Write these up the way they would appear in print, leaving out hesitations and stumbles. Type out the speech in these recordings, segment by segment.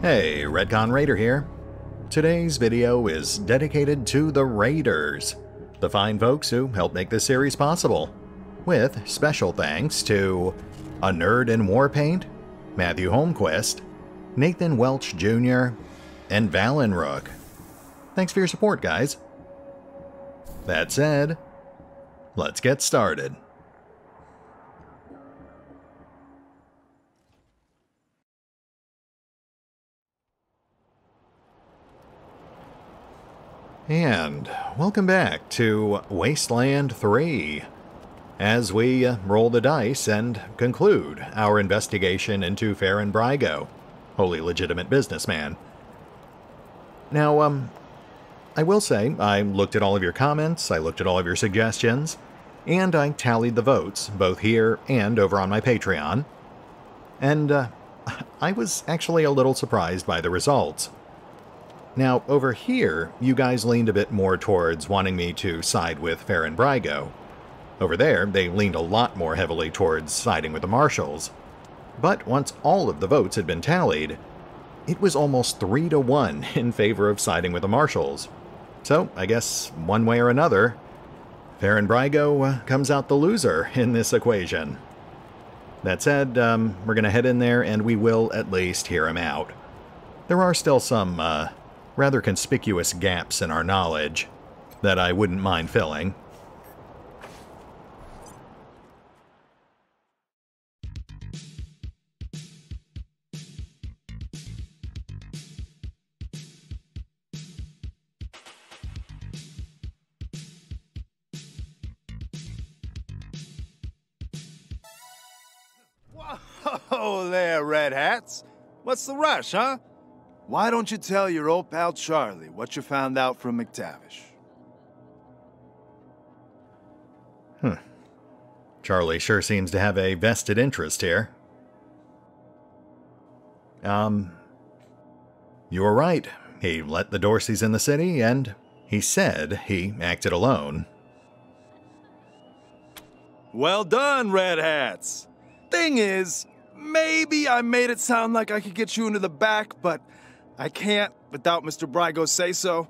Hey, RetconRaider here. Today's video is dedicated to the Raiders, the fine folks who helped make this series possible, with special thanks to Anerdinwarpaint, Matthew Holmquist, Nathan Welch Jr., and Valinrook. Thanks for your support, guys. That said, let's get started. And welcome back to Wasteland 3, as we roll the dice and conclude our investigation into Farron Brygo, wholly legitimate businessman. Now, I will say, I looked at all of your comments, I looked at all of your suggestions, and I tallied the votes, both here and over on my Patreon. And I was actually a little surprised by the results. Now, over here, you guys leaned a bit more towards wanting me to side with Farron Brygo. Over there, they leaned a lot more heavily towards siding with the Marshals. But once all of the votes had been tallied, it was almost 3-1 in favor of siding with the Marshals. So, I guess, one way or another, Farron Brygo comes out the loser in this equation. That said, we're going to head in there and we will at least hear him out. There are still some, rather conspicuous gaps in our knowledge that I wouldn't mind filling. Whoa there, Red Hats. What's the rush, huh? Why don't you tell your old pal Charlie what you found out from McTavish? Charlie sure seems to have a vested interest here. You were right. He let the Dorseys in the city, and he said he acted alone. Well done, Red Hats. Thing is, maybe I made it sound like I could get you into the back, but I can't without Mr. Brygo say so.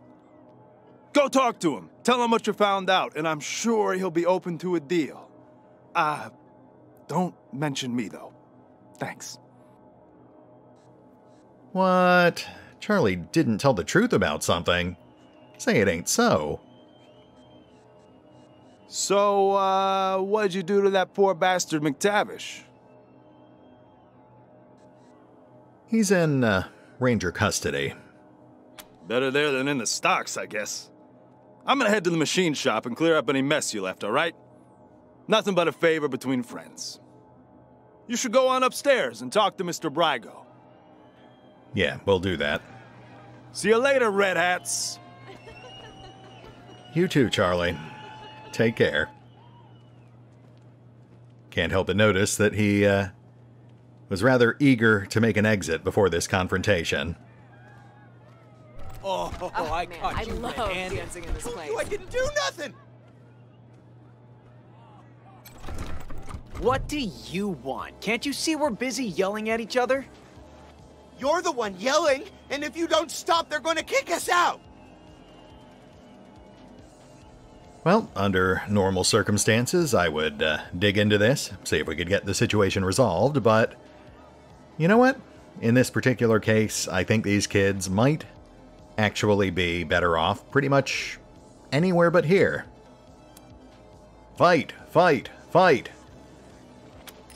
Go talk to him. Tell him what you found out, and I'm sure he'll be open to a deal. Don't mention me, though. Thanks. What? Charlie didn't tell the truth about something. Say it ain't so. So, what'd you do to that poor bastard McTavish? He's in, Ranger custody. Better there than in the stocks, I guess. I'm gonna head to the machine shop and clear up any mess you left, all right? Nothing but a favor between friends. You should go on upstairs and talk to Mr. Brygo. Yeah, we'll do that. See you later, Red Hats. You too, Charlie. Take care. Can't help but notice that he, was rather eager to make an exit before this confrontation. Oh, I man, caught I you love red-handed. dancing in this place. I didn't do nothing! What do you want? Can't you see we're busy yelling at each other? You're the one yelling, and if you don't stop, they're going to kick us out! Well, under normal circumstances, I would dig into this, see if we could get the situation resolved, but you know what? In this particular case, I think these kids might actually be better off pretty much anywhere but here. Fight! Fight! Fight!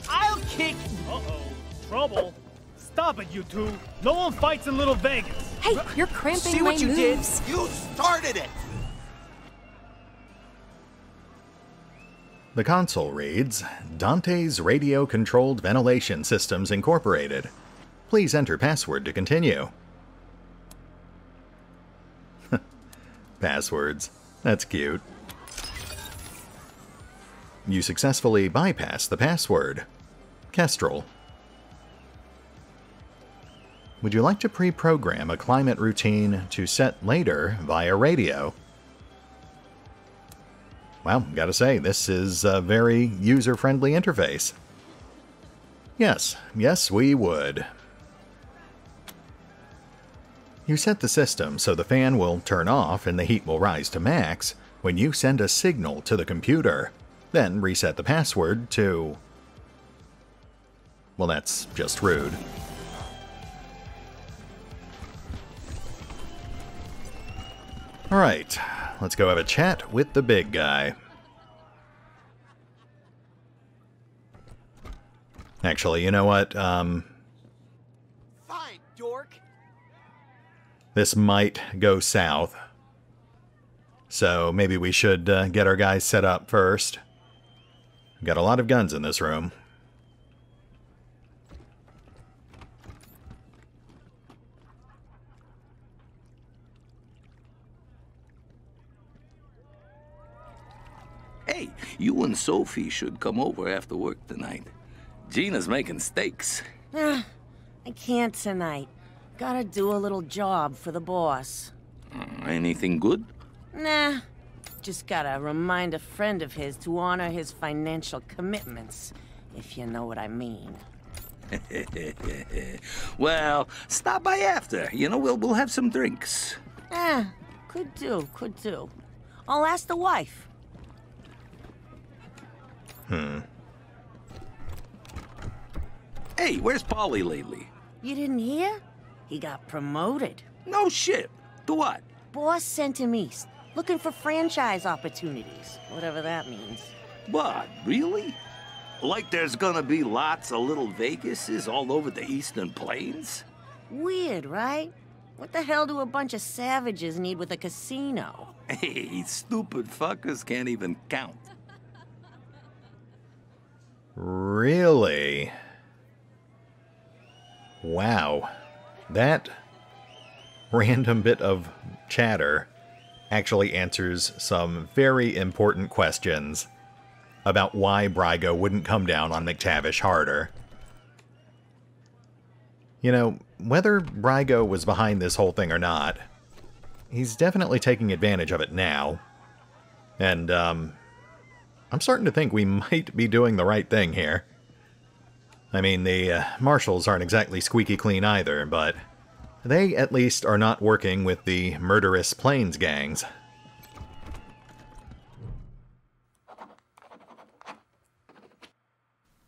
I'll kick... Uh-oh. Trouble. Stop it, you two. No one fights in Little Vegas. Hey, you're cramping See my what you moves. You started it! The console reads, Dante's Radio-Controlled Ventilation Systems Incorporated. Please enter password to continue. Passwords. That's cute. You successfully bypassed the password. Kestrel. Would you like to pre-program a climate routine to set later via radio? Well, gotta say, this is a very user-friendly interface. Yes, we would. You set the system so the fan will turn off and the heat will rise to max when you send a signal to the computer. Then reset the password to... Well, that's just rude. Alright, let's go have a chat with the big guy. Actually, you know what? Fine, dork. This might go south. So maybe we should get our guys set up first. We've got a lot of guns in this room. Hey, you and Sophie should come over after work tonight. Gina's making steaks. I can't tonight. Gotta do a little job for the boss. Anything good? Nah. Just gotta remind a friend of his to honor his financial commitments, if you know what I mean. Well, stop by after. You know, we'll have some drinks. Could do. I'll ask the wife. Hey, where's Polly lately? You didn't hear? He got promoted. No shit. To what? Boss sent him east, looking for franchise opportunities, whatever that means. What, really? Like there's gonna be lots of little Vegases all over the Eastern Plains? Weird, right? What the hell do a bunch of savages need with a casino? Hey, stupid fuckers can't even count. Really? Wow. That random bit of chatter actually answers some very important questions about why Brygo wouldn't come down on McTavish harder. You know, whether Brygo was behind this whole thing or not, he's definitely taking advantage of it now. And, I'm starting to think we might be doing the right thing here. I mean, the marshals aren't exactly squeaky clean either, but they at least are not working with the murderous Plains gangs.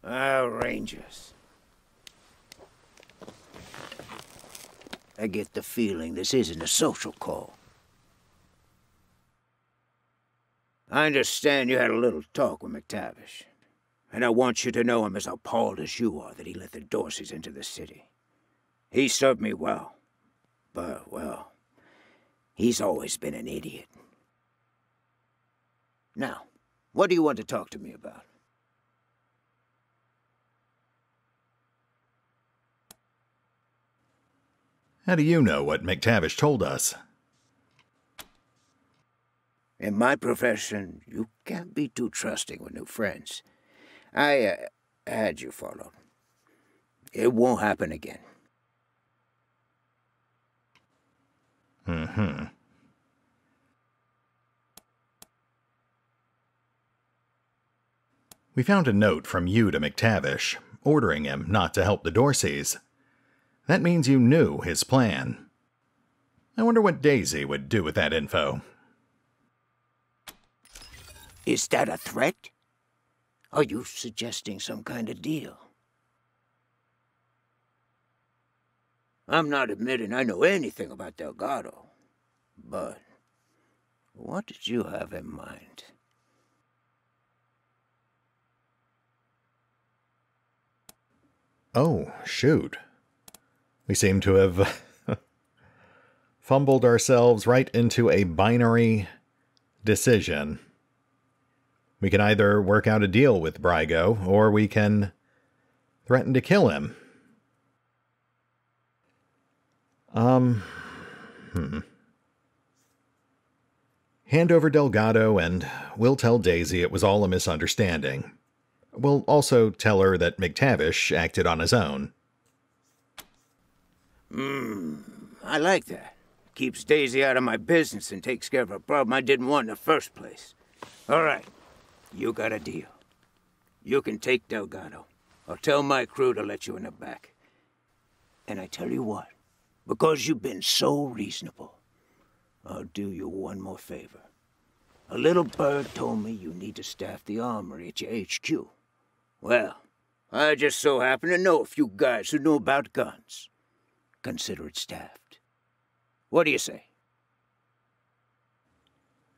Rangers. I get the feeling this isn't a social call. I understand you had a little talk with McTavish, and I want you to know I'm as appalled as you are that he let the Dorseys into the city. He served me well, but, well, he's always been an idiot. Now, what do you want to talk to me about? How do you know what McTavish told us? In my profession, you can't be too trusting with new friends. I had you followed. It won't happen again. We found a note from you to McTavish, ordering him not to help the Dorseys. That means you knew his plan. I wonder what Daisy would do with that info. Is that a threat? Are you suggesting some kind of deal? I'm not admitting I know anything about Delgado, but what did you have in mind? Oh, shoot. We seem to have fumbled ourselves right into a binary decision. We can either work out a deal with Brygo, or we can threaten to kill him. Hand over Delgado, and we'll tell Daisy it was all a misunderstanding. We'll also tell her that McTavish acted on his own. I like that. Keeps Daisy out of my business and takes care of a problem I didn't want in the first place. All right, you got a deal. You can take Delgado. I'll tell my crew to let you in the back. And I tell you what, Because you've been so reasonable. I'll do you one more favor. A little bird told me you need to staff the armory at your HQ. Well, I just so happen to know a few guys who know about guns. Consider it staffed. What do you say?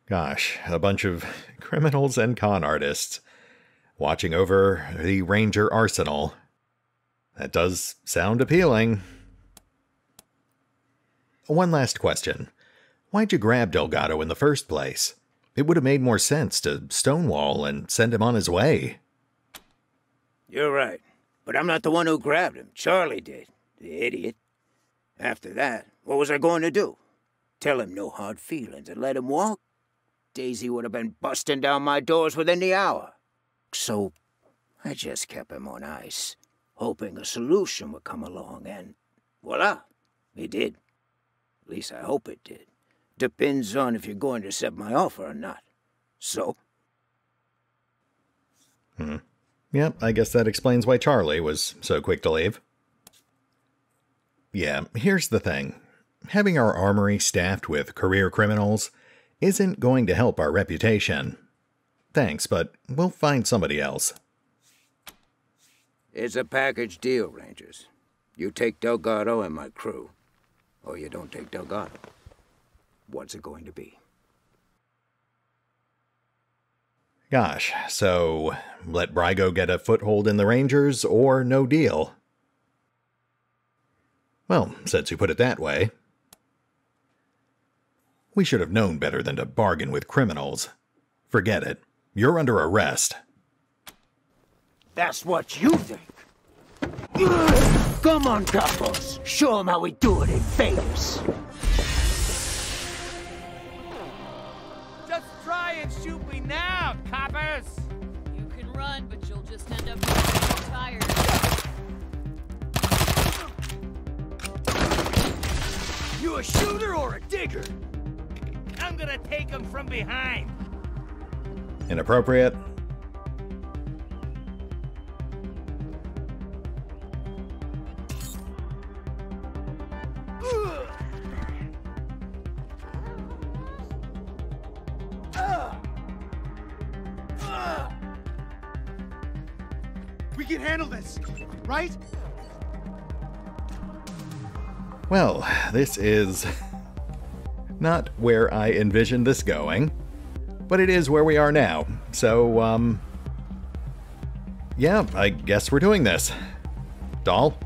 Gosh, a bunch of criminals and con artists watching over the Ranger arsenal. That does sound appealing. One last question. Why'd you grab Delgado in the first place? It would have made more sense to stonewall and send him on his way. You're right, but I'm not the one who grabbed him. Charlie did, the idiot. After that, what was I going to do? Tell him no hard feelings and let him walk? Daisy would have been busting down my doors within the hour. So, I just kept him on ice, hoping a solution would come along, and voila, it did. At least I hope it did. Depends on if you're going to accept my offer or not. So? Yep, I guess that explains why Charlie was so quick to leave. Yeah, here's the thing. Having our armory staffed with career criminals isn't going to help our reputation. Thanks, but we'll find somebody else. It's a package deal, Rangers. You take Delgado and my crew, or you don't take Delgado. What's it going to be? Gosh, so let Brygo get a foothold in the Rangers or no deal? Well, since you put it that way, we should have known better than to bargain with criminals. Forget it. You're under arrest. That's what you think. Come on, couples. Show them how we do it in Vegas. Just try and shoot me now, coppers! You can run, but you'll just end up getting tired. You a shooter or a digger? I'm gonna take him from behind. Inappropriate. We can handle this, right? Well, this is not where I envisioned this going, but it is where we are now. So, yeah, I guess we're doing this. Doll?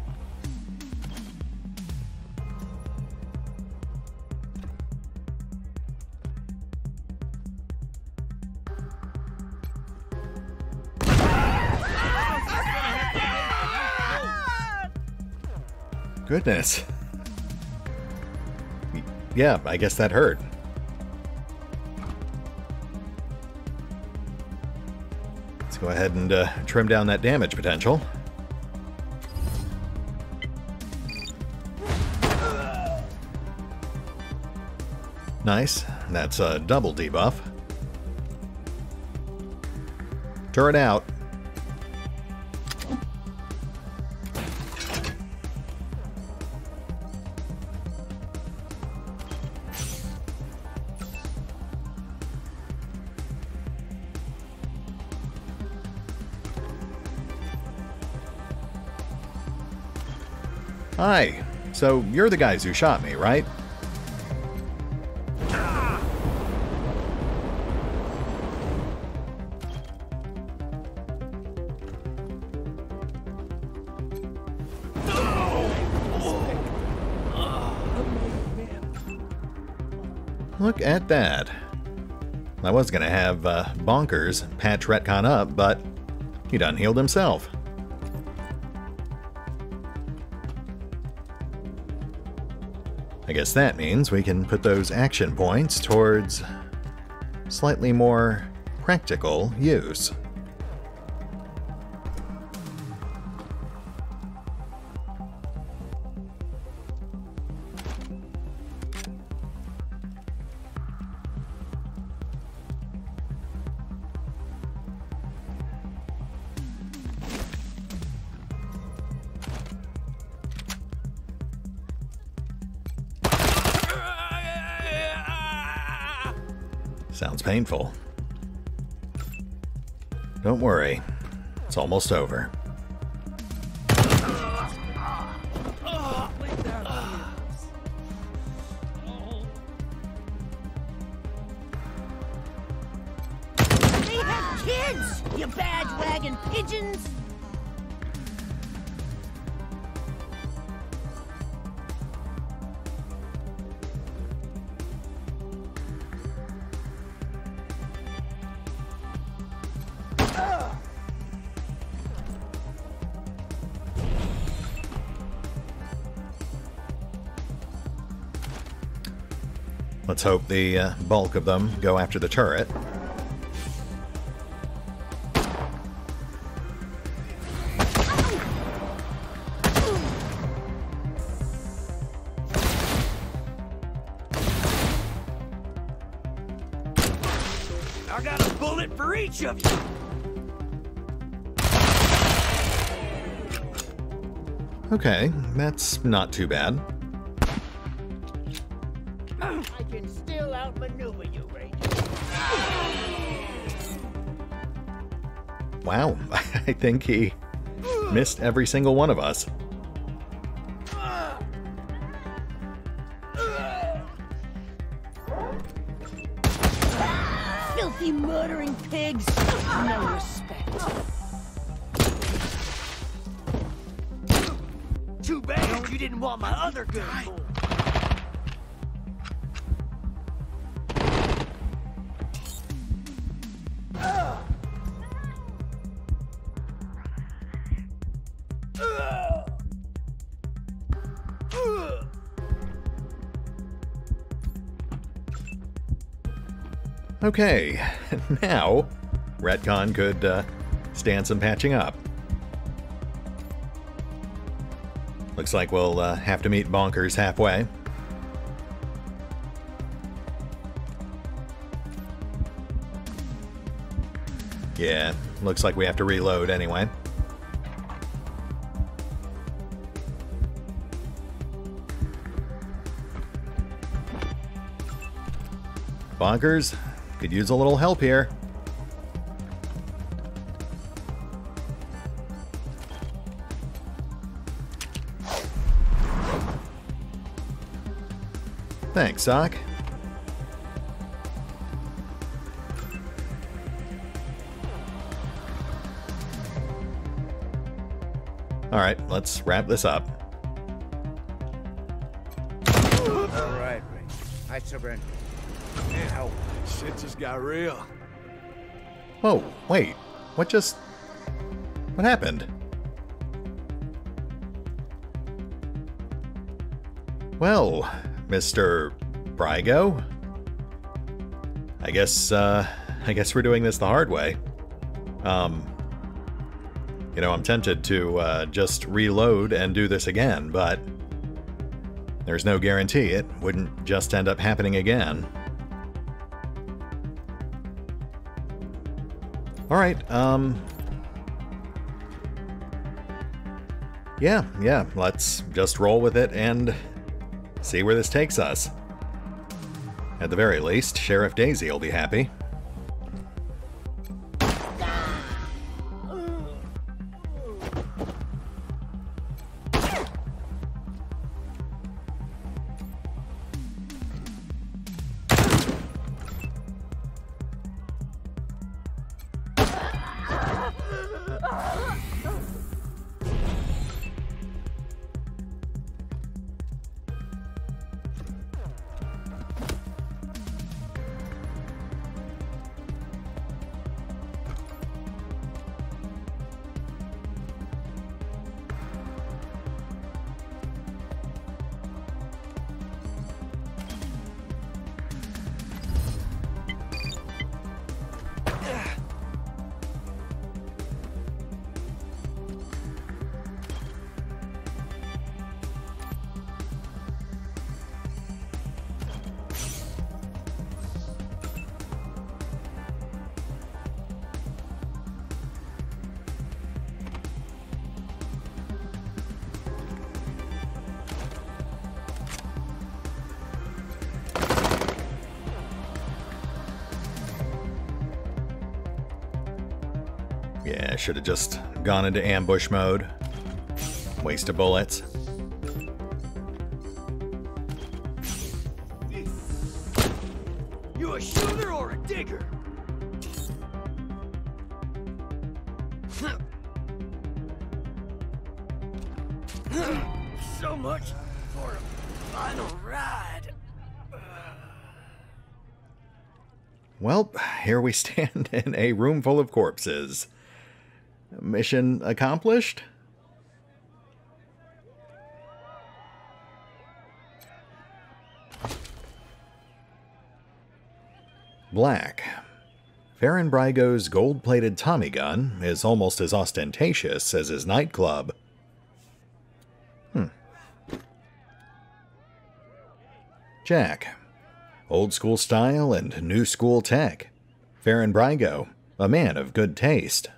Goodness. Yeah, I guess that hurt. Let's go ahead and trim down that damage potential. Nice. That's a double debuff. Turret out. Hi. So, you're the guys who shot me, right? Look at that. I was gonna have Bonkers patch Retcon up, but he done healed himself. I guess that means we can put those action points towards slightly more practical use. Sounds painful. Don't worry. It's almost over. They have kids, you badge-wagging pigeons! Let's hope the bulk of them go after the turret. I got a bullet for each of you. Okay, that's not too bad. I can still outmaneuver you, Ranger. Wow, I think he missed every single one of us. Filthy murdering pigs! No respect. Too bad you didn't want my other good boy. Okay, now Retcon could stand some patching up. Looks like we'll have to meet Bonkers halfway. Yeah, looks like we have to reload anyway. Bonkers, could use a little help here. Thanks, Sock. Alright, let's wrap this up. Alright, Ray. I surrender. Now, Shit just got real. Whoa, wait. What happened? Well, Mr. Brygo? I guess we're doing this the hard way. You know, I'm tempted to just reload and do this again, but there's no guarantee it wouldn't just end up happening again. Alright, yeah, let's just roll with it and see where this takes us. At the very least, Sheriff Daisy will be happy. I should have just gone into ambush mode. Waste of bullets. You a shooter or a digger? So much for a final ride. Well, here we stand in a room full of corpses. Mission accomplished? Black. Farron Brygo's gold-plated Tommy gun is almost as ostentatious as his nightclub. Jack. Old school style and new school tech. Farron Brygo, a man of good taste.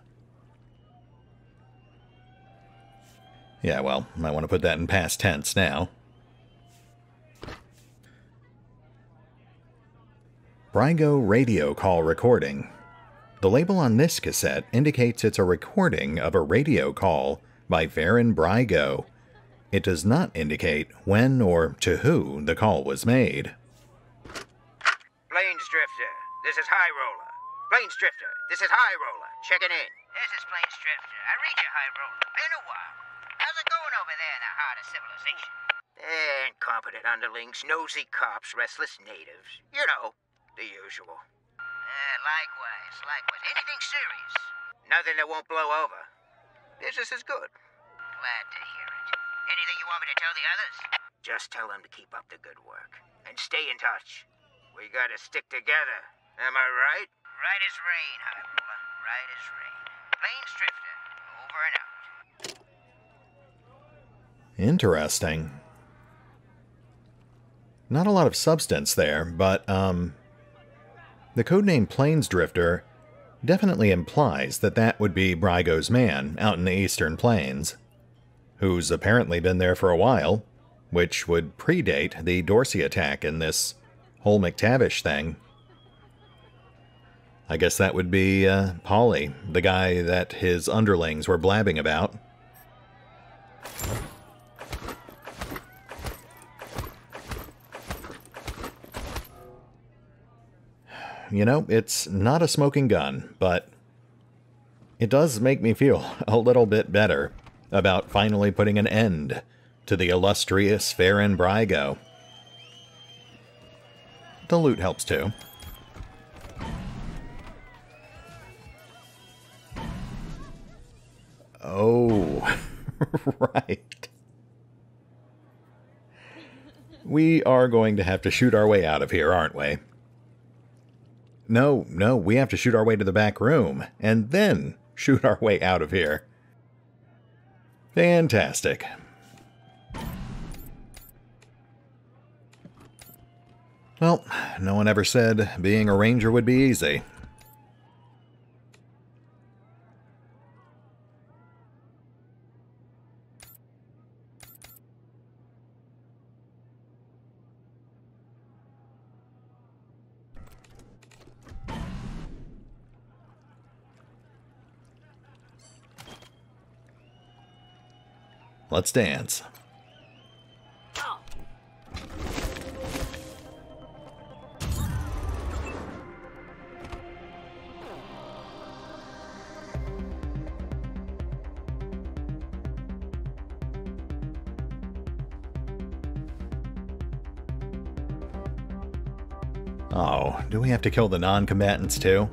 Yeah, well, I want to put that in past tense now. Brygo radio call recording. The label on this cassette indicates it's a recording of a radio call by Farron Brygo. It does not indicate when or to who the call was made. Plains Drifter, this is High Roller. Plains Drifter, this is High Roller. Checking in. This is Plains Drifter. I read you, High Roller. Been a while. How's it going over there in the heart of civilization? Incompetent underlings, nosy cops, restless natives. You know, the usual. Likewise. Anything serious? Nothing that won't blow over. Business is good. Glad to hear it. Anything you want me to tell the others? Just tell them to keep up the good work. And stay in touch. We gotta stick together. Am I right? Right as rain, High Roller. Right as rain. Plains Drifter. Over and out. Interesting. Not a lot of substance there, but, the codename Plains Drifter definitely implies that that would be Brygo's man out in the Eastern Plains, who's apparently been there for a while, which would predate the Dorsey attack in this whole McTavish thing. I guess that would be, Polly, the guy that his underlings were blabbing about. You know, it's not a smoking gun, but it does make me feel a little bit better about finally putting an end to the illustrious Farron Brygo. The loot helps too. Oh, right. We are going to have to shoot our way out of here, aren't we? No, we have to shoot our way to the back room, and then shoot our way out of here. Fantastic. Well, no one ever said being a ranger would be easy. Let's dance. Oh, do we have to kill the non-combatants too?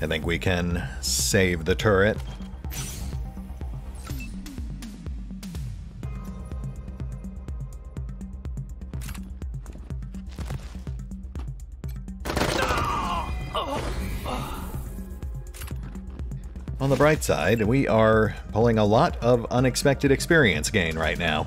I think we can save the turret. On the bright side, we are pulling a lot of unexpected experience gain right now.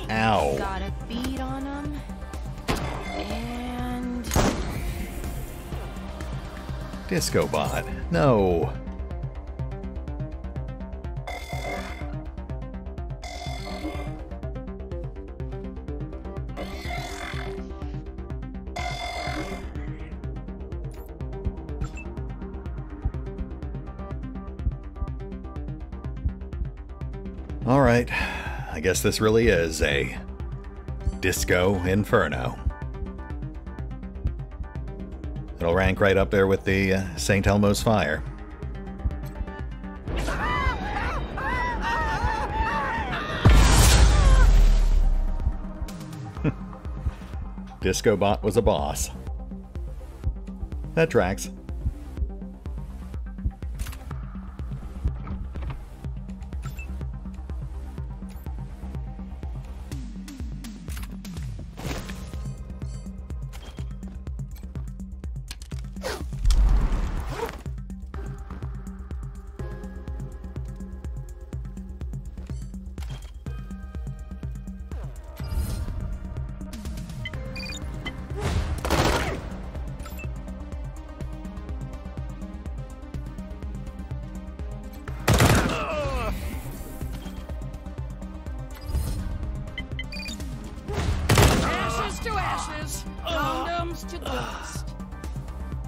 Ow. Got a bead on him. And... Disco bot. No. All right. I guess this really is a Disco Inferno. It'll rank right up there with the St. Elmo's Fire. Disco Bot was a boss. That tracks.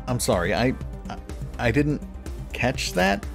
I'm sorry, I didn't catch that?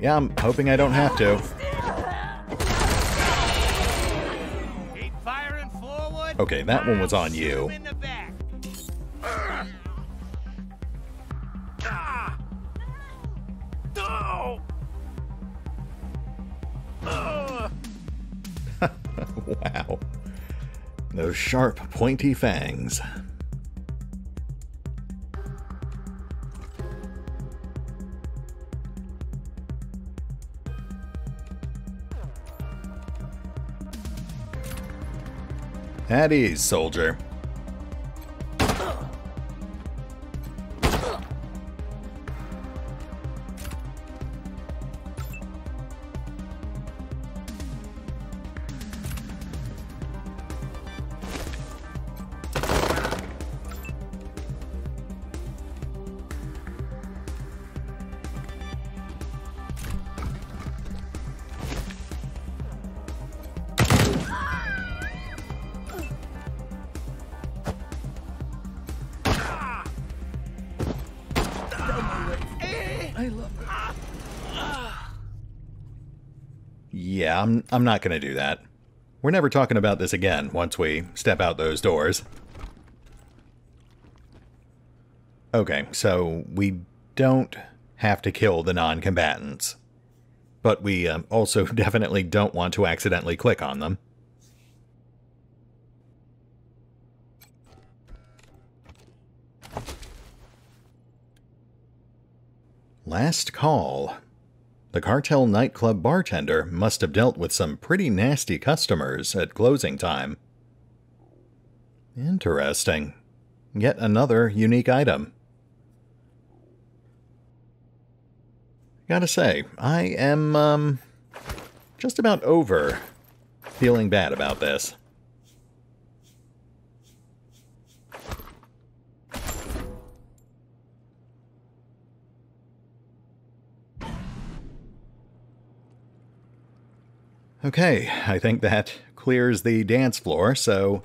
Yeah, I'm hoping I don't have to. Keep firing forward. Okay, that one was on you. Wow. Those sharp, pointy fangs. At ease, soldier. Yeah, I'm not going to do that. We're never talking about this again once we step out those doors. Okay, so we don't have to kill the non-combatants. But we also definitely don't want to accidentally click on them. Last call. The cartel nightclub bartender must have dealt with some pretty nasty customers at closing time. Interesting. Yet another unique item. Gotta say, I am, just about over feeling bad about this. Okay, I think that clears the dance floor, so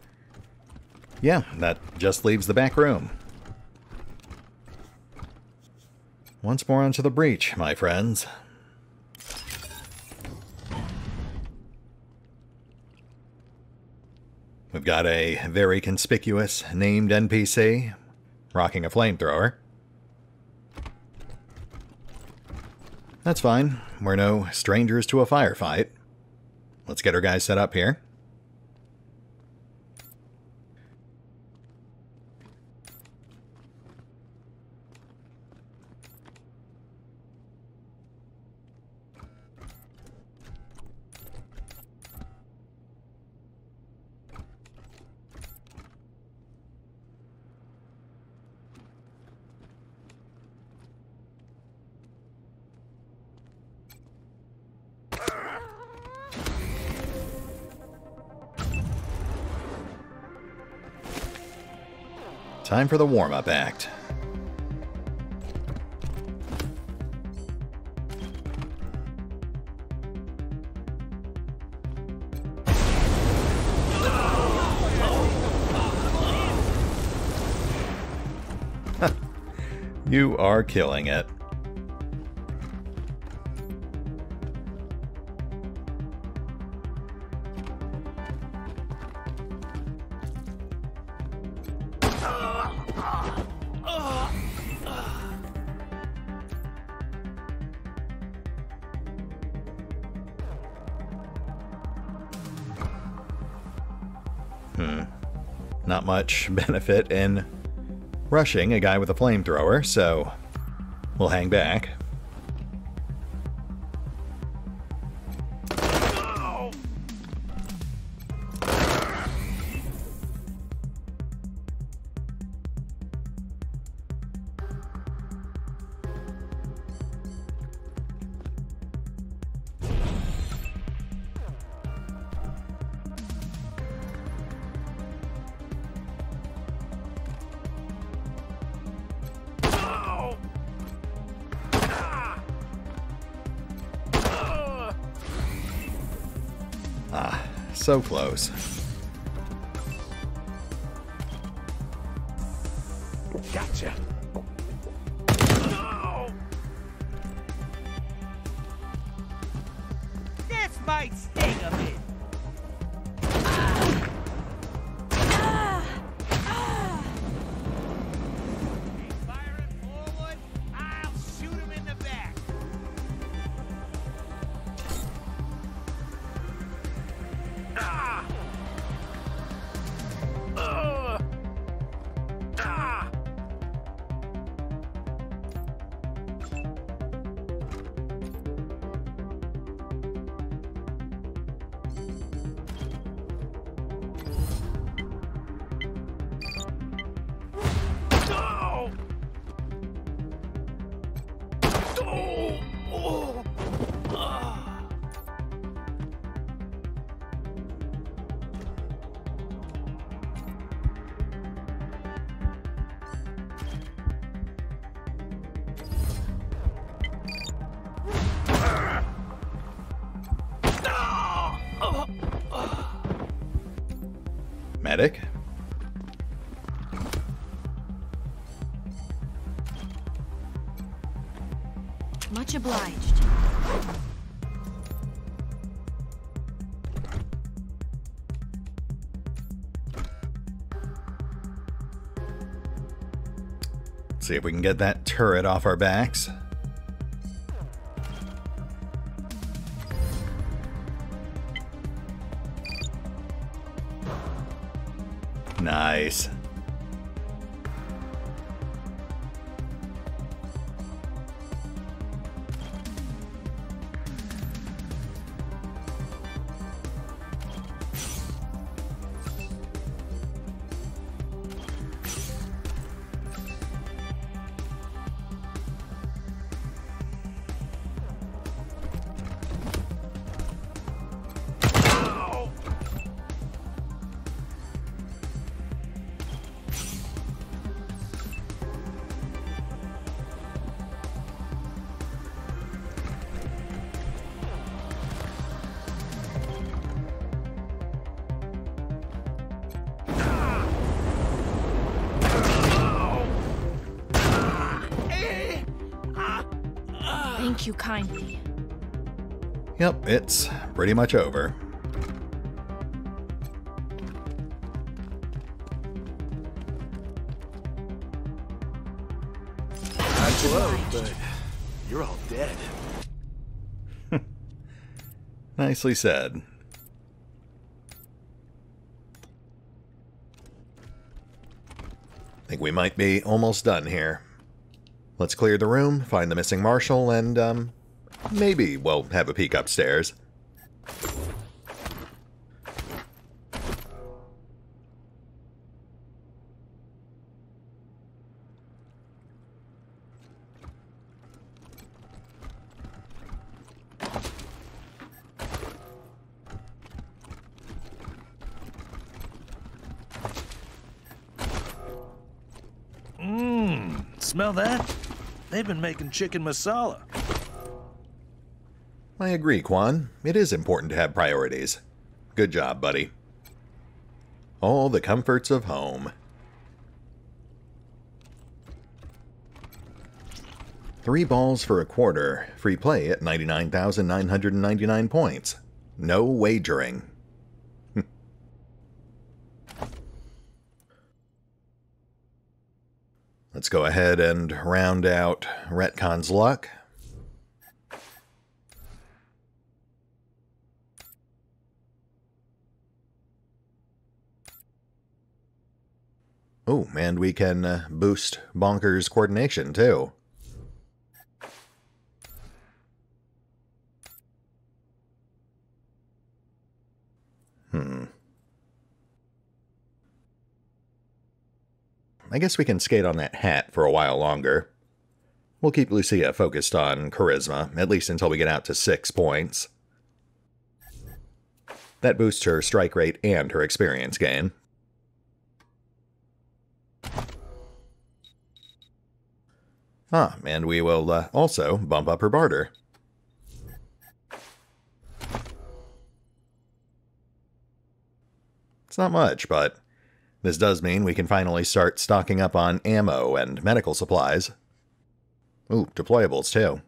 yeah, that just leaves the back room. Once more onto the breach, my friends. We've got a very conspicuous named NPC rocking a flamethrower. That's fine. We're no strangers to a firefight. Let's get our guys set up here. Time for the warm-up act. You are killing it. Not much benefit in rushing a guy with a flamethrower, so we'll hang back. So close. Gotcha. This might sting a bit. He's firing forward. I'll shoot him in the back. Medic? Much obliged. See if we can get that turret off our backs. Nice. Thank you kindly. Yep, it's pretty much over. But you're all dead. Nicely said. Think we might be almost done here. Let's clear the room, find the missing marshal, and, maybe we'll have a peek upstairs. Smell that? They've been making chicken masala. I agree, Quan. It is important to have priorities. Good job, buddy. All the comforts of home. 3 balls for a quarter. Free play at 99,999 points. No wagering. Let's go ahead and round out Retcon's luck. Oh, and we can boost Bonker's coordination, too. I guess we can skate on that hat for a while longer. We'll keep Lucia focused on charisma, at least until we get out to 6 points. That boosts her strike rate and her experience gain. Ah, and we will also bump up her barter. It's not much, but this does mean we can finally start stocking up on ammo and medical supplies. Ooh, deployables too.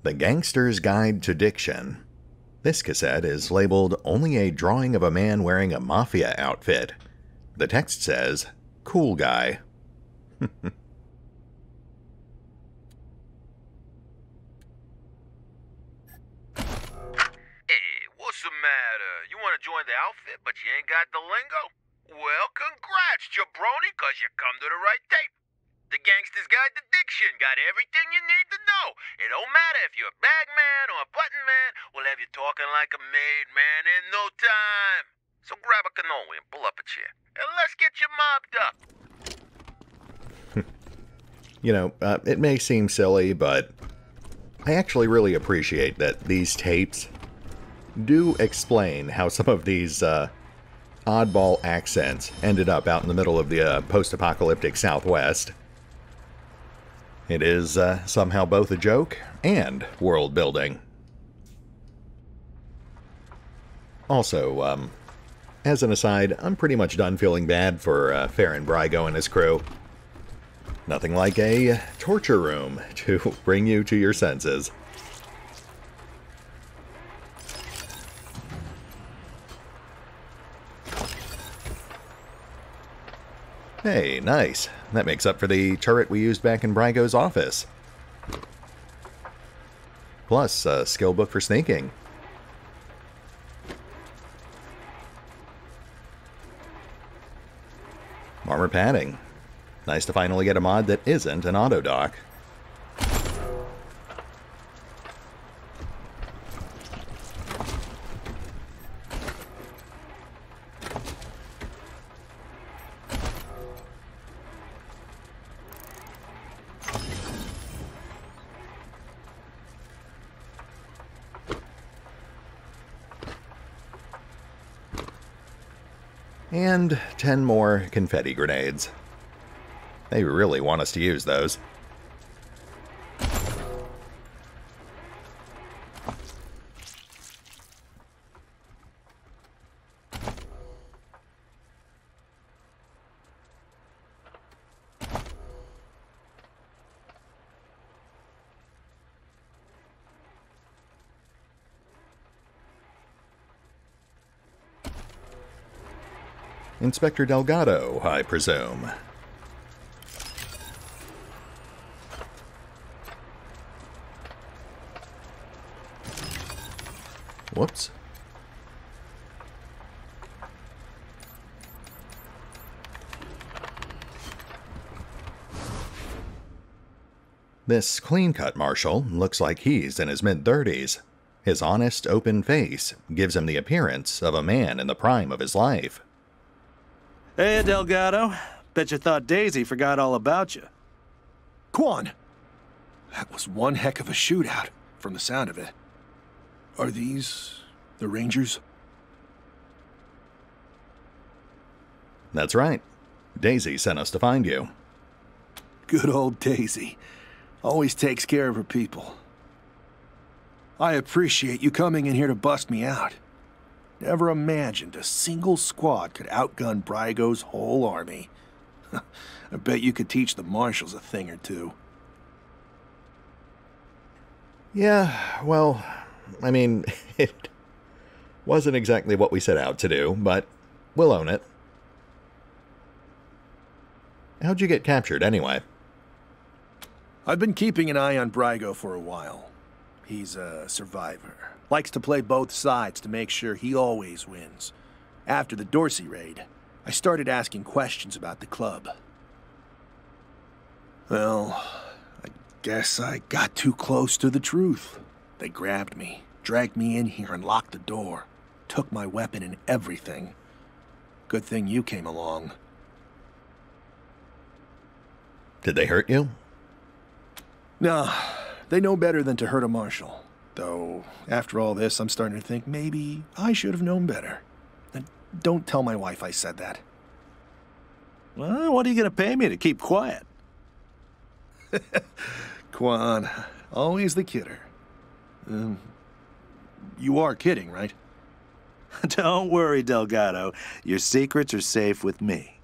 The Gangster's Guide to Diction. This cassette is labeled only a drawing of a man wearing a mafia outfit. The text says, "Cool guy." Hey, what's the matter? You want to join the outfit, but you ain't got the lingo? Well, congrats, jabroni, cause you come to the right tape. The Gangster's Guide to Diction got everything you need to know. It don't matter if you're a bag man or a button man, we'll have you talking like a made man in no time. So grab a cannoli and pull up a chair, and let's get you mobbed up. You know, it may seem silly, but I actually really appreciate that these tapes do explain how some of these oddball accents ended up out in the middle of the post-apocalyptic Southwest. It is somehow both a joke and world building. Also, as an aside, I'm pretty much done feeling bad for Farron Brygo and his crew. Nothing like a torture room to bring you to your senses. Hey, nice. That makes up for the turret we used back in Brygo's office. Plus, a skill book for sneaking. Armor padding. Nice to finally get a mod that isn't an auto dock. And 10 more confetti grenades. They really want us to use those. Inspector Delgado, I presume. Whoops. This clean-cut marshal looks like he's in his mid-30s. His honest, open face gives him the appearance of a man in the prime of his life. Hey, Delgado. Bet you thought Daisy forgot all about you. Quan! That was one heck of a shootout, from the sound of it. Are these the Rangers? That's right. Daisy sent us to find you. Good old Daisy. Always takes care of her people. I appreciate you coming in here to bust me out. Never imagined a single squad could outgun Brygo's whole army. I bet you could teach the marshals a thing or two. Yeah, well, I mean, it wasn't exactly what we set out to do, but we'll own it. How'd you get captured, anyway? I've been keeping an eye on Brygo for a while. He's a survivor. Likes to play both sides to make sure he always wins. After the Dorsey raid, I started asking questions about the club. Well, I guess I got too close to the truth. They grabbed me, dragged me in here and locked the door. Took my weapon and everything. Good thing you came along. Did they hurt you? No, they know better than to hurt a marshal. Though, after all this, I'm starting to think maybe I should have known better. And don't tell my wife I said that. Well, what are you going to pay me to keep quiet? Quan, always the kidder. You are kidding, right? Don't worry, Delgado. Your secrets are safe with me.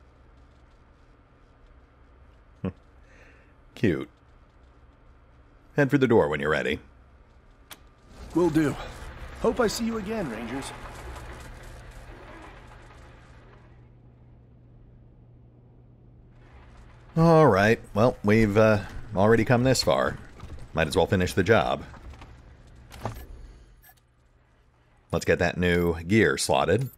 Cute. Head for the door when you're ready. Will do. Hope I see you again, Rangers. All right. Well, we've already come this far. Might as well finish the job. Let's get that new gear slotted.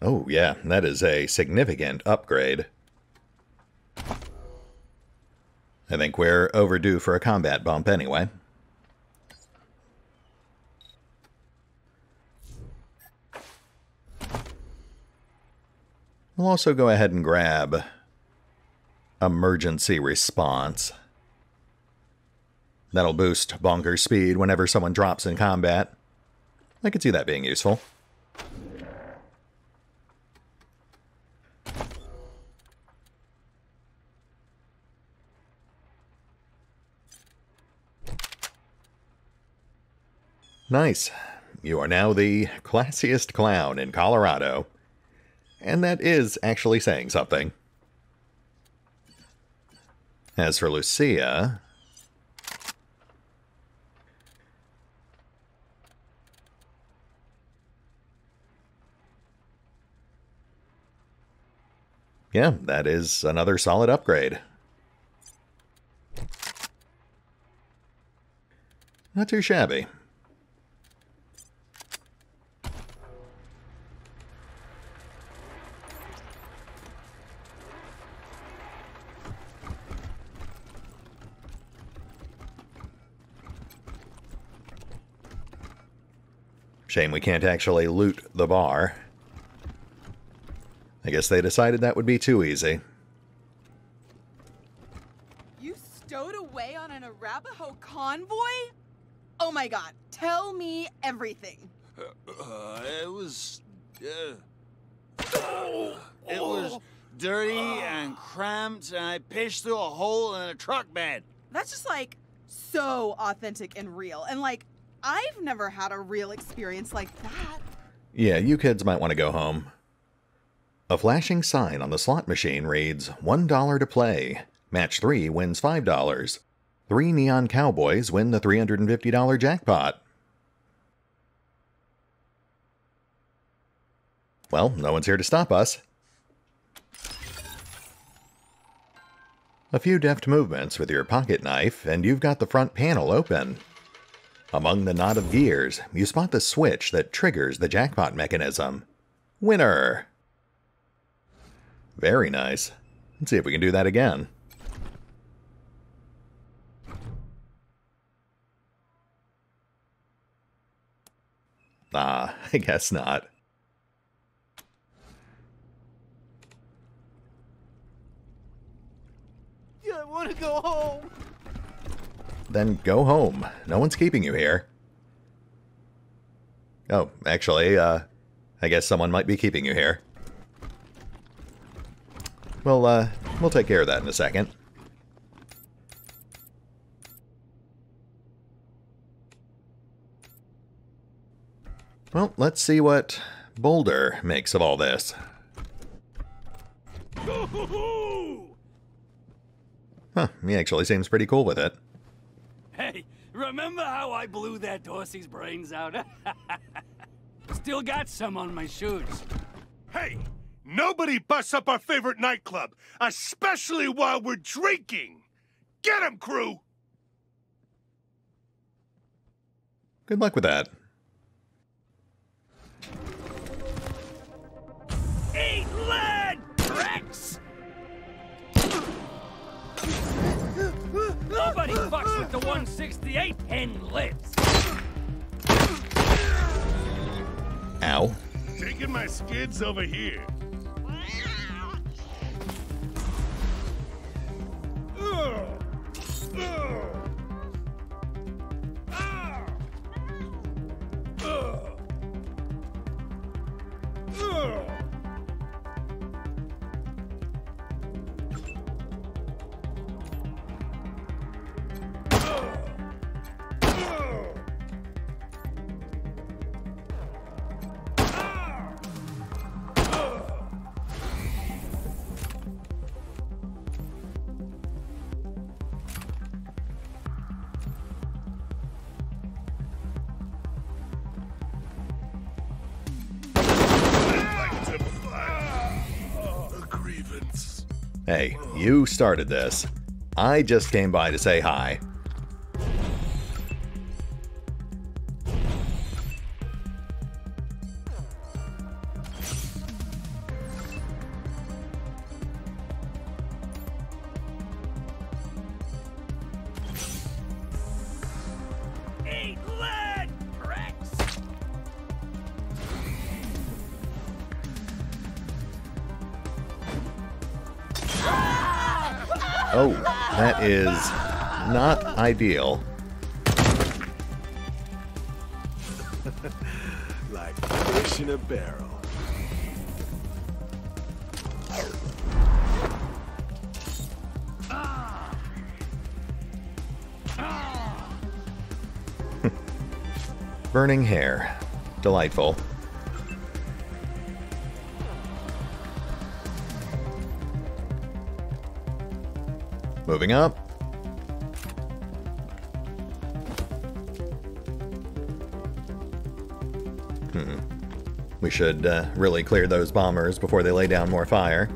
Oh, yeah, that is a significant upgrade. I think we're overdue for a combat bump anyway. We'll also go ahead and grab emergency response. That'll boost bonker speed whenever someone drops in combat. I could see that being useful. Nice. You are now the classiest clown in Colorado. And that is actually saying something. As for Lucia... yeah, that is another solid upgrade. Not too shabby. Shame we can't actually loot the bar. I guess they decided that would be too easy. You stowed away on an Arapaho convoy? Oh my god, tell me everything. It was dirty and cramped, and I pitched through a hole in a truck bed. That's just like so authentic and real. And like, I've never had a real experience like that. Yeah, you kids might want to go home. A flashing sign on the slot machine reads, $1 to play. Match 3 wins $5. 3 neon cowboys win the $350 jackpot. Well, no one's here to stop us. A few deft movements with your pocket knife, and you've got the front panel open. Among the knot of gears, you spot the switch that triggers the jackpot mechanism. Winner! Very nice. Let's see if we can do that again. Ah, I guess not. Yeah, I want to go home. Then go home. No one's keeping you here. Oh, actually, I guess someone might be keeping you here. Well, we'll take care of that in a second. Well, let's see what Boulder makes of all this. Huh, he actually seems pretty cool with it. Hey, remember how I blew that Dorsey's brains out? Still got some on my shoes. Hey, nobody busts up our favorite nightclub, especially while we're drinking. Get him, crew! Good luck with that. Eat lead, Rex! Nobody fucks with the 168 and lives. Ow. Taking my skids over here. Hey, you started this. I just came by to say hi. Eat lead, Rex! Oh, that is not ideal. Like fish in a barrel. Burning hair. Delightful. Moving up. We should really clear those bombers before they lay down more fire.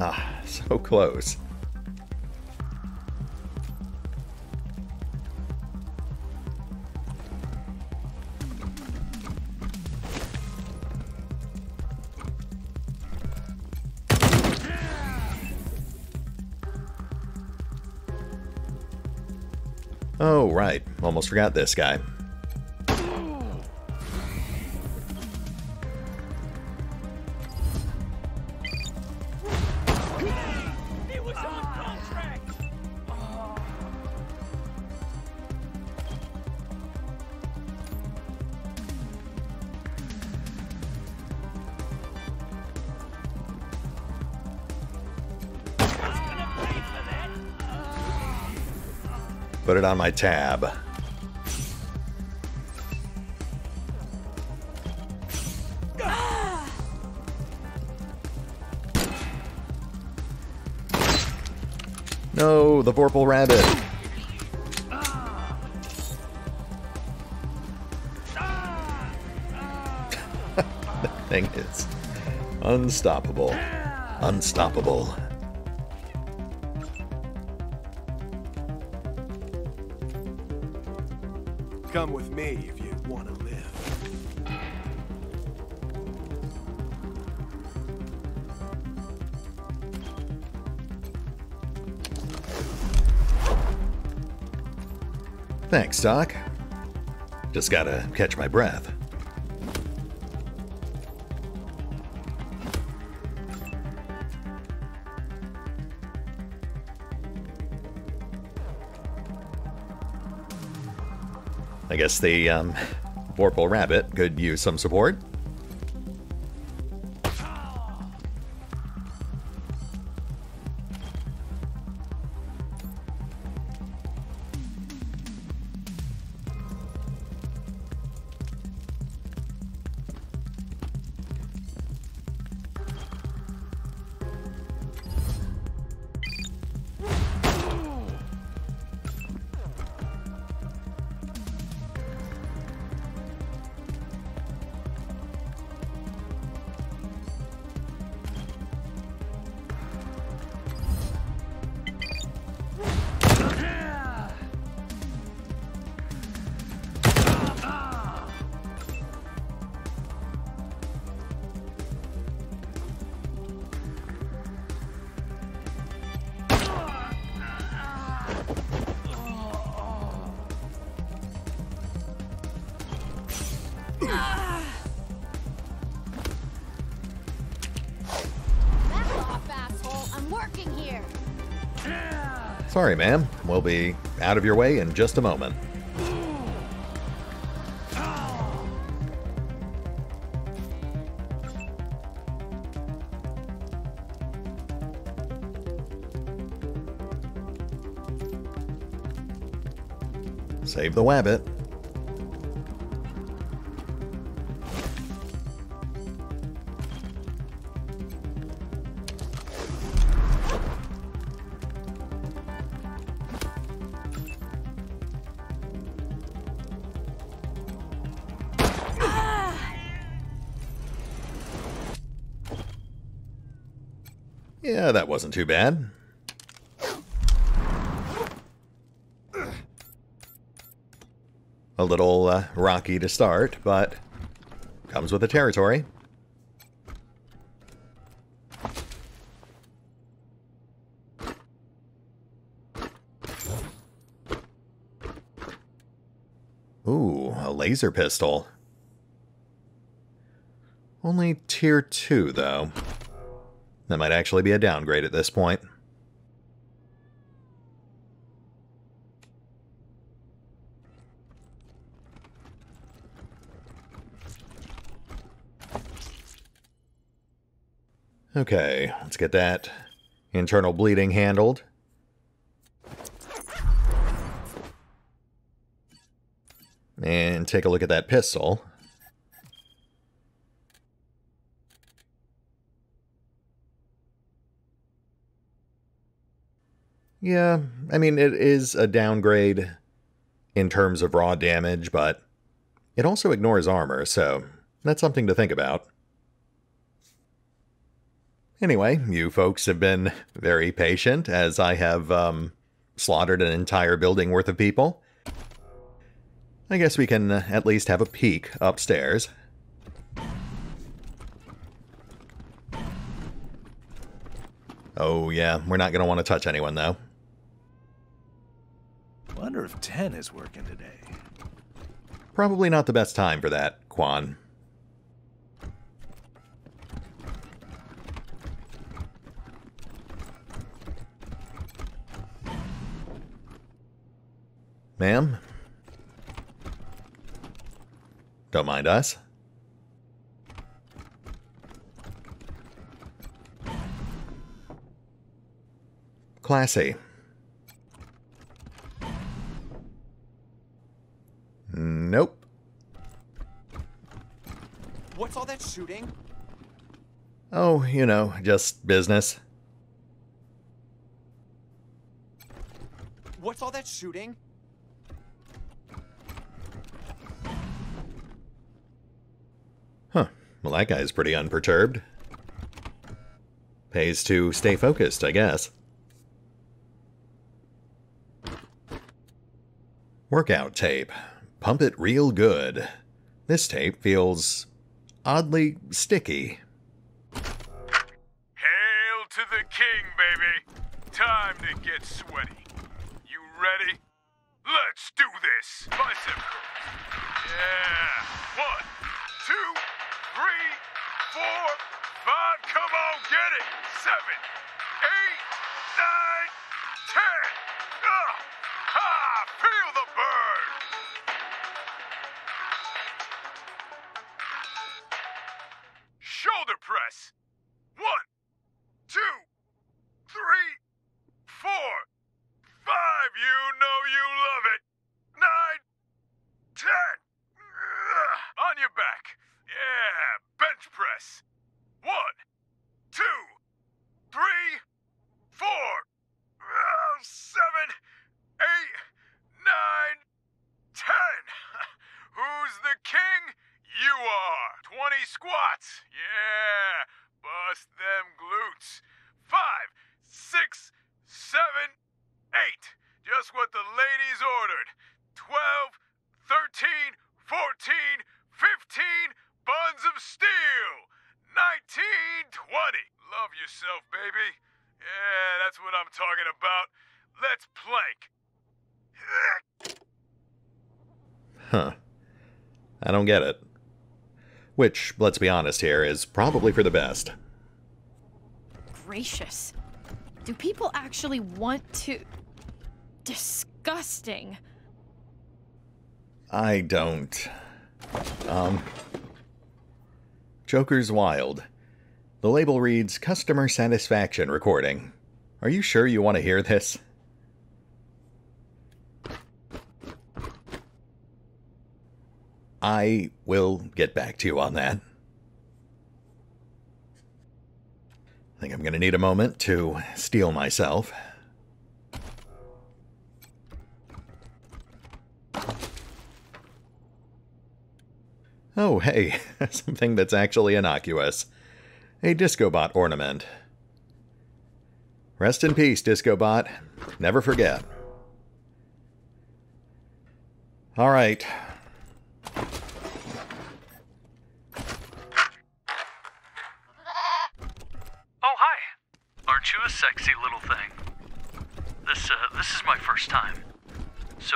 Ah, so close. Oh, right. Almost forgot this guy. It was on contract. Put it on my tab. No, the Vorpal Rabbit. That thing is unstoppable. Unstoppable. Come with me if you want to live. Thanks, Doc. Just gotta catch my breath. I guess the Vorpal Rabbit could use some support. Sorry, ma'am. We'll be out of your way in just a moment. Save the wabbit. Yeah, that wasn't too bad. A little rocky to start, but comes with the territory. Ooh, a laser pistol. Only tier 2, though. That might actually be a downgrade at this point. Okay, let's get that internal bleeding handled. And take a look at that pistol. Yeah, I mean, it is a downgrade in terms of raw damage, but it also ignores armor, so that's something to think about. Anyway, you folks have been very patient as I have slaughtered an entire building worth of people. I guess we can at least have a peek upstairs. Oh yeah, we're not going to want to touch anyone though. Wonder if 10 is working today. Probably not the best time for that, Quan. Ma'am? Don't mind us. Classy. Nope. What's all that shooting? Oh, you know, just business. What's all that shooting? Huh. Well, that guy's pretty unperturbed. Pays to stay focused, I guess. Workout tape. Pump it real good. This tape feels oddly sticky. Hail to the king, baby. Time to get sweaty. You ready? Let's do this. Bicep curls. Yeah. 1, 2, 3, 4, 5. Come on, get it. 7, 8, 9, 10. Ha! Feel the burn. Shoulder press. 1, 2, 3, 4, 5. You know you love it. 9, 10. On your back. Yeah. Bench press. 1, 2, 3, 4, 7, 8, 9, 10. Who's the king? You are. 20 squats. Yeah. Bust them glutes. 5, 6, 7, 8. Just what the ladies ordered. 12, 13, 14, 15 buns of steel. 19, 20. Love yourself, baby. Yeah, that's what I'm talking about. Let's plank. Huh. I don't get it. Which, let's be honest here, is probably for the best. Gracious. Do people actually want to... Disgusting. I don't. Joker's Wild. The label reads Customer Satisfaction Recording. Are you sure you want to hear this? I will get back to you on that. I think I'm going to need a moment to steel myself. Oh, hey, something that's actually innocuous. A Discobot ornament. Rest in peace, Discobot. Never forget. All right. Oh, hi. Aren't you a sexy little thing? This is my first time. So,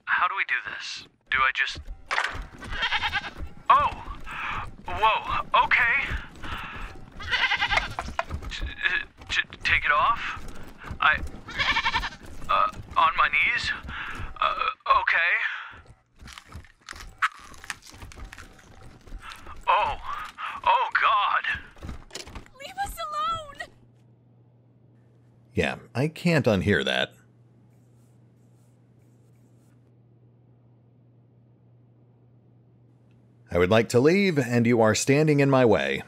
how do we do this? Do I just... Oh! Whoa, okay. Take it off? On my knees? Okay. Oh God. Leave us alone! Yeah, I can't unhear that. I would like to leave, and you are standing in my way.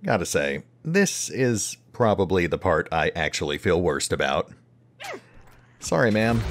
Gotta say, this is probably the part I actually feel worst about. Sorry, ma'am.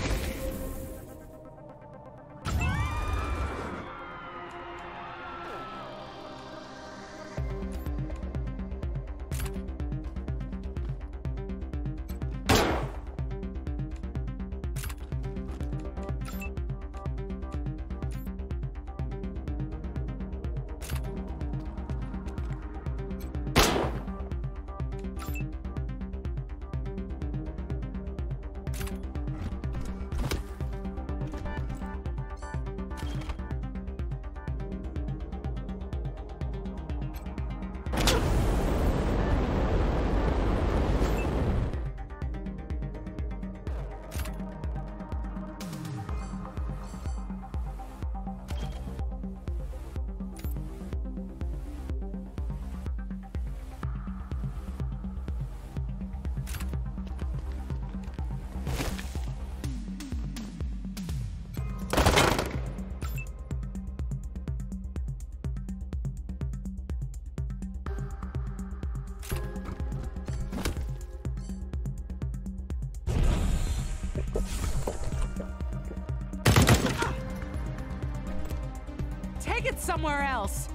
Take it somewhere else.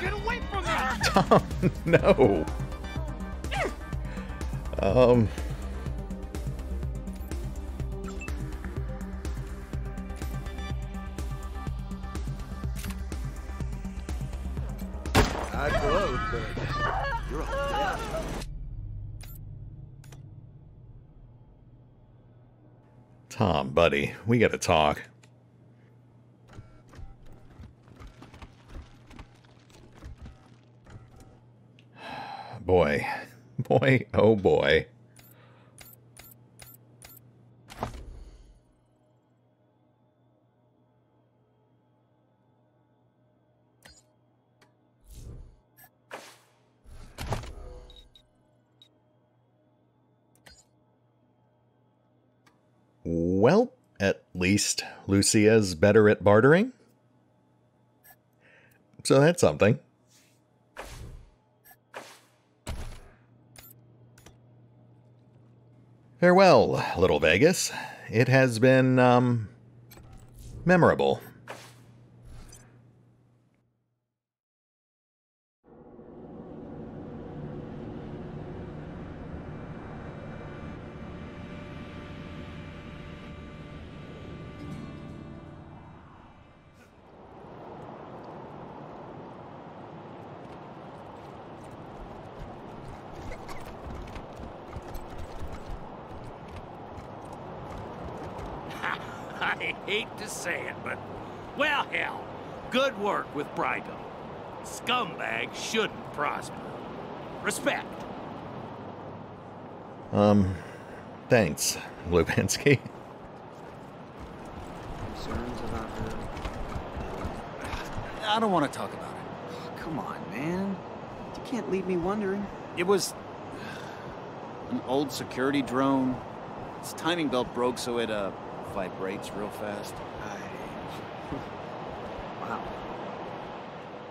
Get away from me! Tom, no. I glowed, but you're all dead. Tom, buddy, we gotta talk. Boy. Boy, oh boy. Well, at least Lucia's better at bartering. So that's something. Farewell, Little Vegas. It has been, memorable. I hate to say it, but, well, hell, good work with Brygo. Scumbags shouldn't prosper. Respect. Thanks, Lubinski. Concerns about her? I don't want to talk about it. Oh, come on, man. You can't leave me wondering. It was an old security drone. Its timing belt broke, so it vibrates real fast. Wow.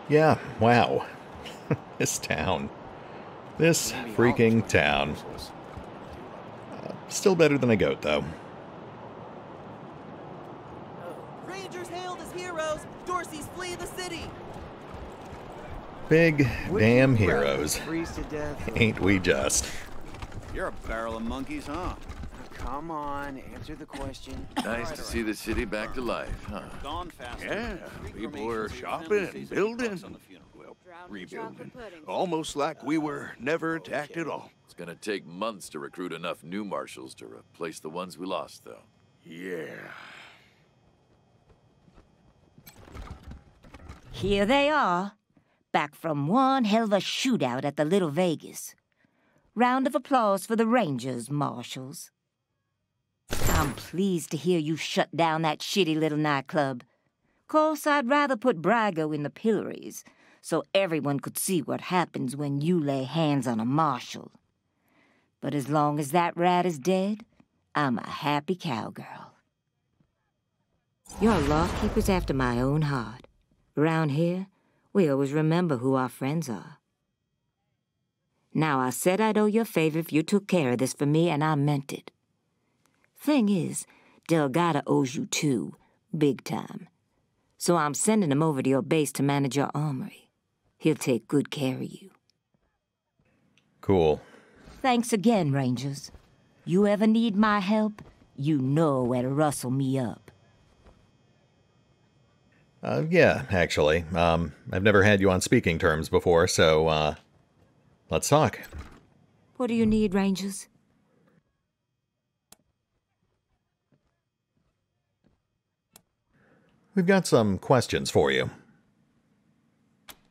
Yeah, wow. This town. This freaking town. Still better than a goat, though. Rangers hailed as heroes. Dorsey's flee the city. Big damn heroes. Freeze to death. Ain't we just? You're a barrel of monkeys, huh? Come on, answer the question. Nice to see the city back to life, huh? Gone fast. Yeah, people were shopping and building. Well, rebuilding. Almost like we were never attacked at all. It's gonna take months to recruit enough new marshals to replace the ones we lost, though. Yeah. Here they are, back from one hell of a shootout at the Little Vegas. Round of applause for the Rangers, Marshals. I'm pleased to hear you shut down that shitty little nightclub. Course, I'd rather put Brygo in the pillories, so everyone could see what happens when you lay hands on a marshal. But as long as that rat is dead, I'm a happy cowgirl. Your lawkeeper's after my own heart. Around here, we always remember who our friends are. Now, I said I'd owe you a favor if you took care of this for me, and I meant it. Thing is, Delgado owes you too, big time. So I'm sending him over to your base to manage your armory. He'll take good care of you. Cool. Thanks again, Rangers. You ever need my help, you know where to rustle me up. Yeah, actually. I've never had you on speaking terms before, so, let's talk. What do you need, Rangers? We've got some questions for you.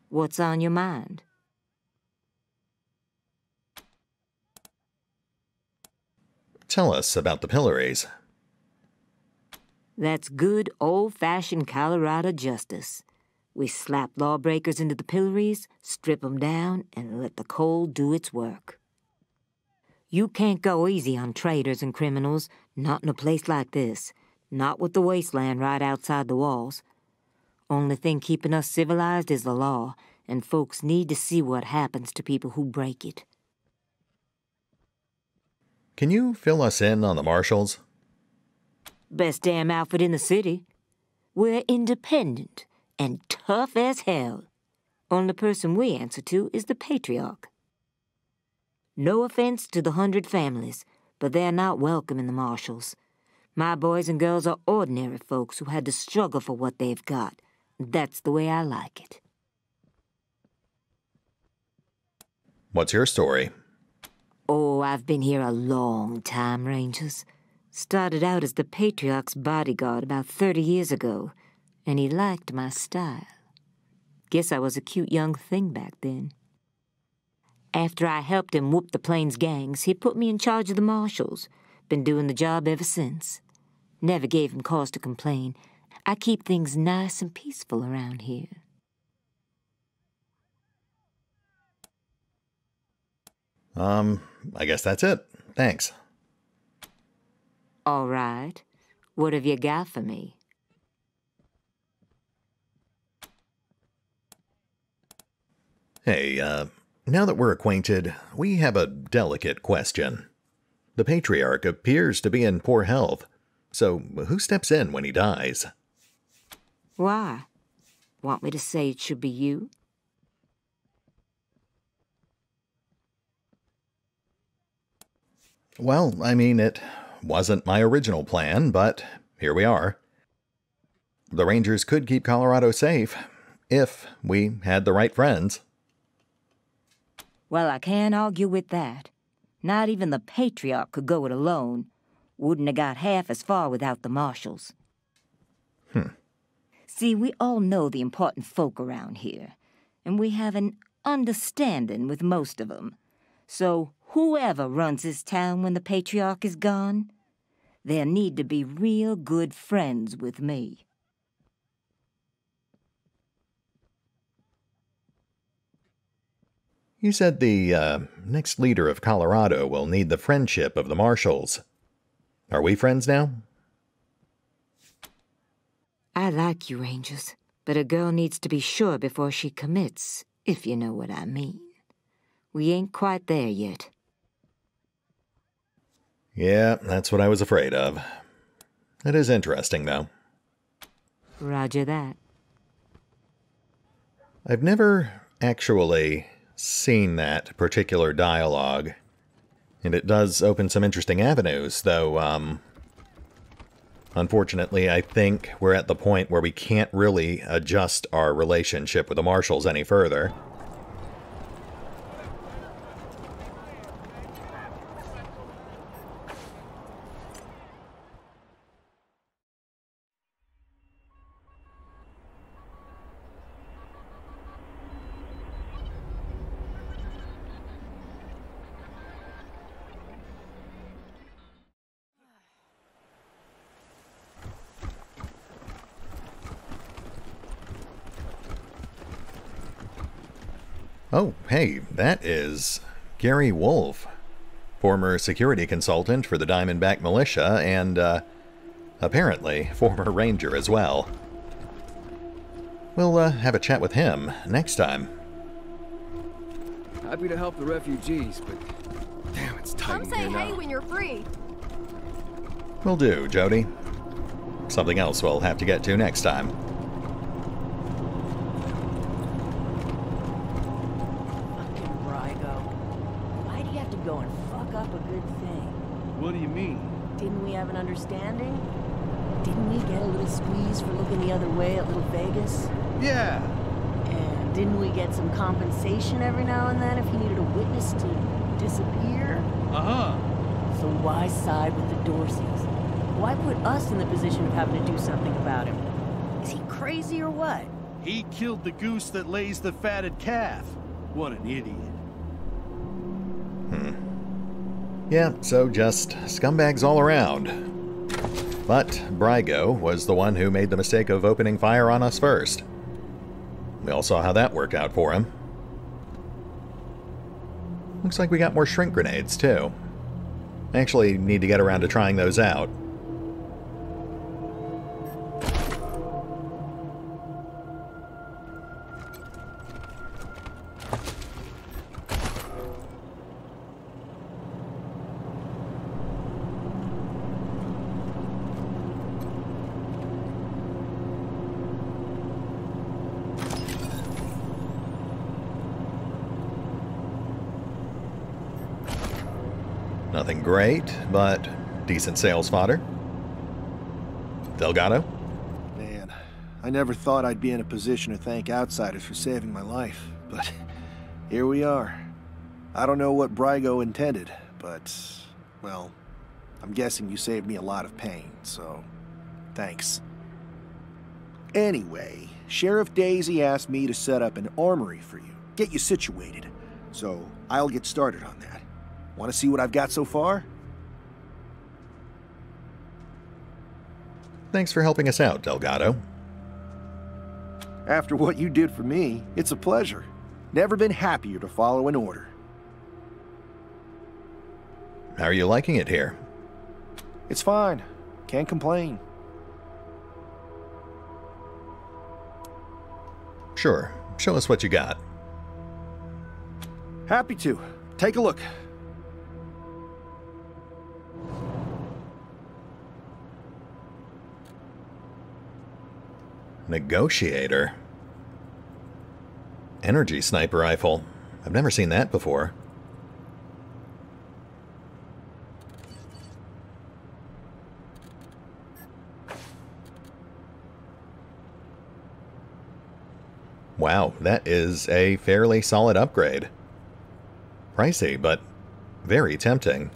What's on your mind? Tell us about the pillories. That's good old-fashioned Colorado justice. We slap lawbreakers into the pillories, strip them down, and let the cold do its work. You can't go easy on traitors and criminals, not in a place like this. Not with the Wasteland right outside the walls. Only thing keeping us civilized is the law, and folks need to see what happens to people who break it. Can you fill us in on the Marshals? Best damn outfit in the city. We're independent and tough as hell. Only person we answer to is the Patriarch. No offense to the 100 families, but they're not welcome in the Marshals. My boys and girls are ordinary folks who had to struggle for what they've got. That's the way I like it. What's your story? Oh, I've been here a long time, Rangers. Started out as the Patriarch's bodyguard about 30 years ago, and he liked my style. Guess I was a cute young thing back then. After I helped him whoop the Plains gangs, he put me in charge of the Marshals. Been doing the job ever since. Never gave him cause to complain. I keep things nice and peaceful around here. I guess that's it. Thanks. All right. What have you got for me? Hey, now that we're acquainted, we have a delicate question. The Patriarch appears to be in poor health, so who steps in when he dies? Why? Want me to say it should be you? Well, I mean, it wasn't my original plan, but here we are. The Rangers could keep Colorado safe, if we had the right friends. Well, I can't argue with that. Not even the Patriarch could go it alone. Wouldn't have got half as far without the Marshals. See, we all know the important folk around here, and we have an understanding with most of them. So whoever runs this town when the Patriarch is gone, they'll need to be real good friends with me. You said the next leader of Colorado will need the friendship of the Marshals. Are we friends now? I like you, Rangers, but a girl needs to be sure before she commits, if you know what I mean. We ain't quite there yet. Yeah, that's what I was afraid of. It is interesting, though. Roger that. I've never actually seen that particular dialogue, and it does open some interesting avenues, though, unfortunately, I think we're at the point where we can't really adjust our relationship with the Marshals any further. Oh, hey, that is Gary Wolf, former security consultant for the Diamondback Militia and, apparently, former ranger as well. We'll, have a chat with him next time. Happy to help the refugees, but damn, it's tight in here now. Come say hey when you're free. Will do, Jody. Something else we'll have to get to next time. Go and fuck up a good thing. What do you mean? Didn't we have an understanding? Didn't we get a little squeeze for looking the other way at Little Vegas? Yeah. And didn't we get some compensation every now and then if he needed a witness to disappear? Uh-huh. So why side with the Dorseys? Why put us in the position of having to do something about him? Is he crazy or what? He killed the goose that lays the fatted calf. What an idiot. Yeah, so just scumbags all around. But Brygo was the one who made the mistake of opening fire on us first. We all saw how that worked out for him. Looks like we got more shrink grenades, too. I actually need to get around to trying those out. Nothing great, but decent sales fodder. Delgado? Man, I never thought I'd be in a position to thank outsiders for saving my life, but here we are. I don't know what Brygo intended, but, well, I'm guessing you saved me a lot of pain, so thanks. Anyway, Sheriff Daisy asked me to set up an armory for you, get you situated, so I'll get started on that. Want to see what I've got so far? Thanks for helping us out, Delgado. After what you did for me, it's a pleasure. Never been happier to follow an order. How are you liking it here? It's fine. Can't complain. Sure. Show us what you got. Happy to. Take a look. Negotiator. Energy sniper rifle. I've never seen that before. Wow, that is a fairly solid upgrade. Pricey, but very tempting.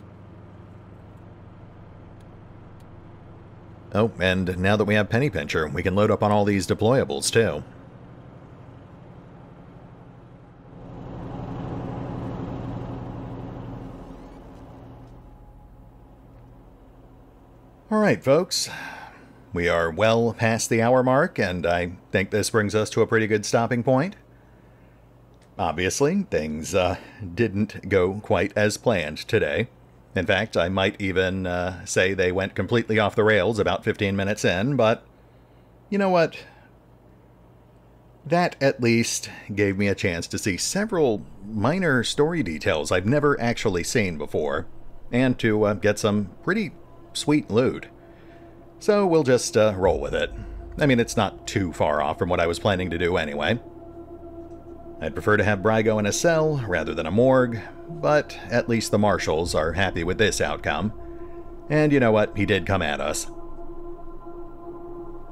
Oh, and now that we have Penny Pincher, we can load up on all these deployables, too. Alright, folks. We are well past the hour mark, and I think this brings us to a pretty good stopping point. Obviously, things didn't go quite as planned today. In fact, I might even say they went completely off the rails about 15 minutes in, but you know what? That at least gave me a chance to see several minor story details I've never actually seen before, and to get some pretty sweet loot. So we'll just roll with it. I mean, it's not too far off from what I was planning to do anyway. I'd prefer to have Brygo in a cell rather than a morgue, but at least the marshals are happy with this outcome. And you know what? He did come at us.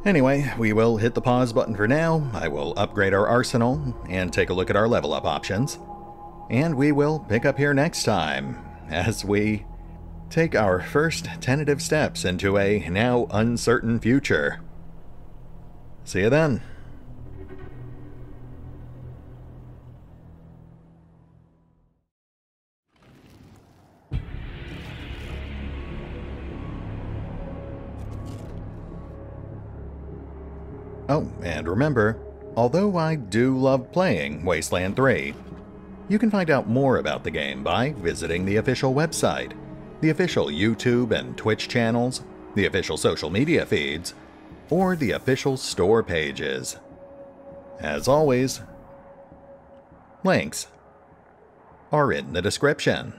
Anyway, we will hit the pause button for now. I will upgrade our arsenal and take a look at our level up options. And we will pick up here next time as we take our first tentative steps into a now uncertain future. See you then. Oh, and remember, although I do love playing Wasteland 3, you can find out more about the game by visiting the official website, the official YouTube and Twitch channels, the official social media feeds, or the official store pages. As always, links are in the description.